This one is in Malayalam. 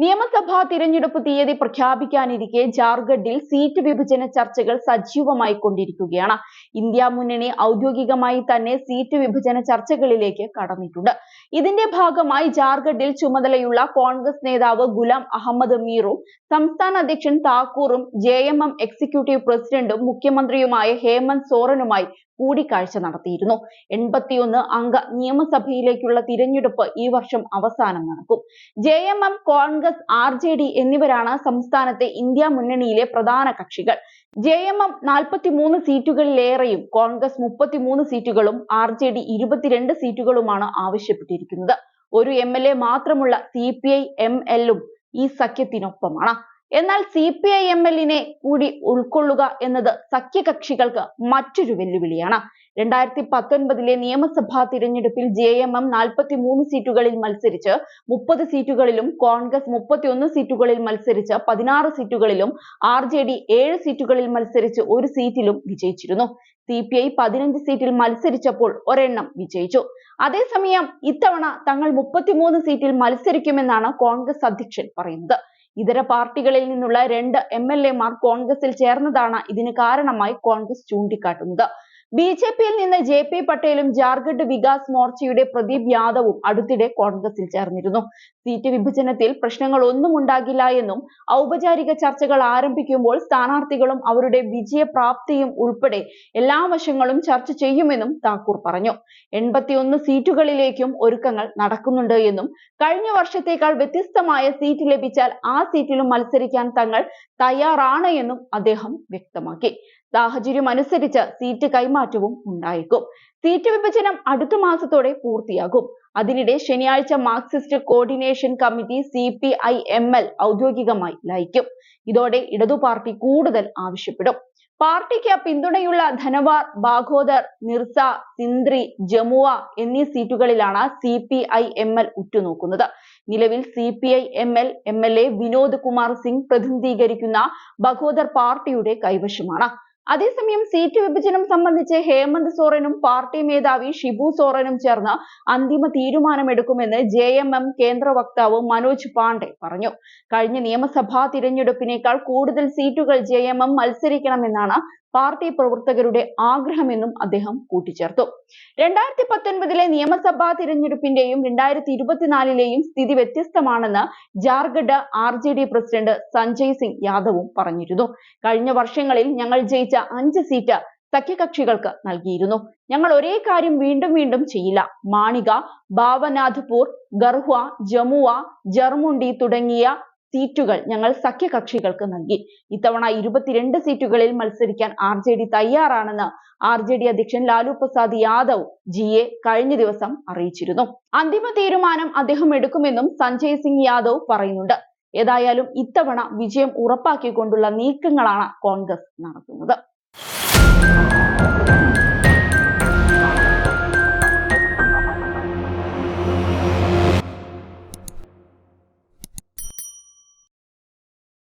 നിയമസഭാ തിരഞ്ഞെടുപ്പ് തീയതി പ്രഖ്യാപിക്കാനിരിക്കെ ജാർഖണ്ഡിൽ സീറ്റ് വിഭജന ചർച്ചകൾ സജീവമായി കൊണ്ടിരിക്കുകയാണ്. ഇന്ത്യ മുന്നണി ഔദ്യോഗികമായി തന്നെ സീറ്റ് വിഭജന ചർച്ചകളിലേക്ക് കടന്നിട്ടുണ്ട്. ഇതിന്റെ ഭാഗമായി ജാർഖണ്ഡിൽ ചുമതലയുള്ള കോൺഗ്രസ് നേതാവ് ഗുലാം അഹമ്മദ് മീറും സംസ്ഥാന അധ്യക്ഷൻ താക്കൂറും JMM എക്സിക്യൂട്ടീവ് പ്രസിഡന്റും മുഖ്യമന്ത്രിയുമായ ഹേമന്ത് സോറനുമായി കൂടിക്കാഴ്ച നടത്തിയിരുന്നു. 81 അംഗ നിയമസഭയിലേക്കുള്ള തിരഞ്ഞെടുപ്പ് ഈ വർഷം അവസാനം നടക്കും. JMM, കോൺഗ്രസ്, RJD എന്നിവരാണ് സംസ്ഥാനത്തെ ഇന്ത്യ മുന്നണിയിലെ പ്രധാന കക്ഷികൾ. JMM 43 സീറ്റുകളിലേറെയും കോൺഗ്രസ് 33 സീറ്റുകളും RJD 22 സീറ്റുകളുമാണ് ആവശ്യപ്പെട്ടിരിക്കുന്നത്. ഒരു MLA മാത്രമുള്ള CPI-ML ഈ സഖ്യത്തിനൊപ്പമാണ്. എന്നാൽ CPI-ML കൂടി ഉൾക്കൊള്ളുക എന്നത് സഖ്യകക്ഷികൾക്ക് മറ്റൊരു വെല്ലുവിളിയാണ്. 2019 നിയമസഭാ തിരഞ്ഞെടുപ്പിൽ JMM 43 സീറ്റുകളിൽ മത്സരിച്ച് 30 സീറ്റുകളിലും കോൺഗ്രസ് 31 സീറ്റുകളിൽ മത്സരിച്ച് 16 സീറ്റുകളിലും RJD 7 സീറ്റുകളിൽ മത്സരിച്ച് 1 സീറ്റിലും വിജയിച്ചിരുന്നു. CPI 15 സീറ്റിൽ മത്സരിച്ചപ്പോൾ ഒരെണ്ണം വിജയിച്ചു. അതേസമയം ഇത്തവണ തങ്ങൾ 33 സീറ്റിൽ മത്സരിക്കുമെന്നാണ് കോൺഗ്രസ് അധ്യക്ഷൻ പറയുന്നത്. ഇതര പാർട്ടികളിൽ നിന്നുള്ള 2 MLA-മാർ കോൺഗ്രസിൽ ചേർന്നതാണ് ഇതിന് കാരണമായി കോൺഗ്രസ് ചൂണ്ടിക്കാട്ടുന്നത്. BJP-യിൽ നിന്ന് JP പട്ടേലും ജാർഖണ്ഡ് വികാസ് മോർച്ചയുടെ പ്രദീപ് യാദവും അടുത്തിടെ കോൺഗ്രസിൽ ചേർന്നിരുന്നു. സീറ്റ് വിഭജനത്തിൽ പ്രശ്നങ്ങളൊന്നും ഉണ്ടാകില്ല എന്നും ഔപചാരിക ചർച്ചകൾ ആരംഭിക്കുമ്പോൾ സ്ഥാനാർത്ഥികളും അവരുടെ വിജയപ്രാപ്തിയും ഉൾപ്പെടെ എല്ലാ വശങ്ങളും ചർച്ച ചെയ്യുമെന്നും താക്കൂർ പറഞ്ഞു. 81 സീറ്റുകളിലേക്കും ഒരുക്കങ്ങൾ നടക്കുന്നുണ്ട് എന്നും കഴിഞ്ഞ വർഷത്തേക്കാൾ വ്യത്യസ്തമായ സീറ്റ് ലഭിച്ചാൽ ആ സീറ്റിലും മത്സരിക്കാൻ തങ്ങൾ തയ്യാറാണ് എന്നും അദ്ദേഹം വ്യക്തമാക്കി. സാഹചര്യം അനുസരിച്ച് സീറ്റ് കൈമാറ്റവും ഉണ്ടായേക്കും. സീറ്റ് വിഭജനം അടുത്ത മാസത്തോടെ പൂർത്തിയാകും. അതിനിടെ ശനിയാഴ്ച മാർക്സിസ്റ്റ് കോർഡിനേഷൻ കമ്മിറ്റി CPI-ML ഔദ്യോഗികമായി ലയിക്കും. ഇതോടെ ഇടതു പാർട്ടി കൂടുതൽ ആവശ്യപ്പെടും. പാർട്ടിക്ക് പിന്തുണയുള്ള ധനവാർ, ബാഘോദർ, നിർസ, സിന്ദ്രി, ജമുവ എന്നീ സീറ്റുകളിലാണ് CPI-ML ഉറ്റുനോക്കുന്നത്. നിലവിൽ CPI-ML MLA വിനോദ് കുമാർ സിംഗ് പ്രതിനിധീകരിക്കുന്ന ബഘോദർ പാർട്ടിയുടെ കൈവശമാണ്. അതേസമയം സീറ്റ് വിഭജനം സംബന്ധിച്ച് ഹേമന്ത് സോറനും പാർട്ടി മേധാവി ഷിബു സോറനും ചേർന്ന് അന്തിമ തീരുമാനമെടുക്കുമെന്ന് JMM കേന്ദ്ര വക്താവ് മനോജ് പാണ്ഡെ പറഞ്ഞു. കഴിഞ്ഞ നിയമസഭാ തിരഞ്ഞെടുപ്പിനേക്കാൾ കൂടുതൽ സീറ്റുകൾ JMM മത്സരിക്കണമെന്നാണ് പാർട്ടി പ്രവർത്തകരുടെ ആഗ്രഹമെന്നും അദ്ദേഹം കൂട്ടിച്ചേർത്തു. 2019 നിയമസഭാ തിരഞ്ഞെടുപ്പിന്റെയും 2024 സ്ഥിതി വ്യത്യസ്തമാണെന്ന് ജാർഖണ്ഡ് RJD പ്രസിഡന്റ് സഞ്ജയ് സിംഗ് യാദവും പറഞ്ഞിരുന്നു. കഴിഞ്ഞ വർഷങ്ങളിൽ ഞങ്ങൾ ജയിച്ച 5 സീറ്റ് സഖ്യകക്ഷികൾക്ക് നൽകിയിരുന്നു. ഞങ്ങൾ ഒരേ കാര്യം വീണ്ടും വീണ്ടും ചെയ്യില്ല. മാണിക, ഭാവനാഥ്പൂർ, ഗർഹ്വ, ജമുവ, ജർമുണ്ടി തുടങ്ങിയ സീറ്റുകൾ ഞങ്ങൾ സഖ്യകക്ഷികൾക്ക് നൽകി. ഇത്തവണ 22 സീറ്റുകളിൽ മത്സരിക്കാൻ RJD തയ്യാറാണെന്ന് RJD അധ്യക്ഷൻ ലാലു പ്രസാദ് യാദവ് GA കഴിഞ്ഞ ദിവസം അറിയിച്ചിരുന്നു. അന്തിമ തീരുമാനം അദ്ദേഹം എടുക്കുമെന്നും സഞ്ജയ് സിംഗ് യാദവ് പറയുന്നുണ്ട്. ഏതായാലും ഇത്തവണ വിജയം ഉറപ്പാക്കിക്കൊണ്ടുള്ള നീക്കങ്ങളാണ് കോൺഗ്രസ് നടത്തുന്നത്.